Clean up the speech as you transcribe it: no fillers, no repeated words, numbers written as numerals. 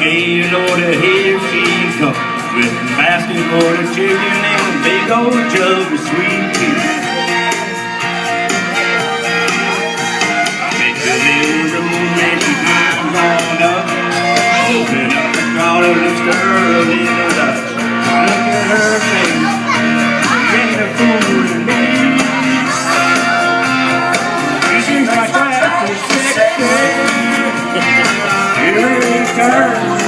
Hey, Lord, here she comes with a basket full of chicken and a big old jug of sweet tea. I bet the little moon and she comes on up, open up the collar, looks to her a little Dutch. Look at her face, ain't a fool to me. She's like that, so sexy. Here it turns.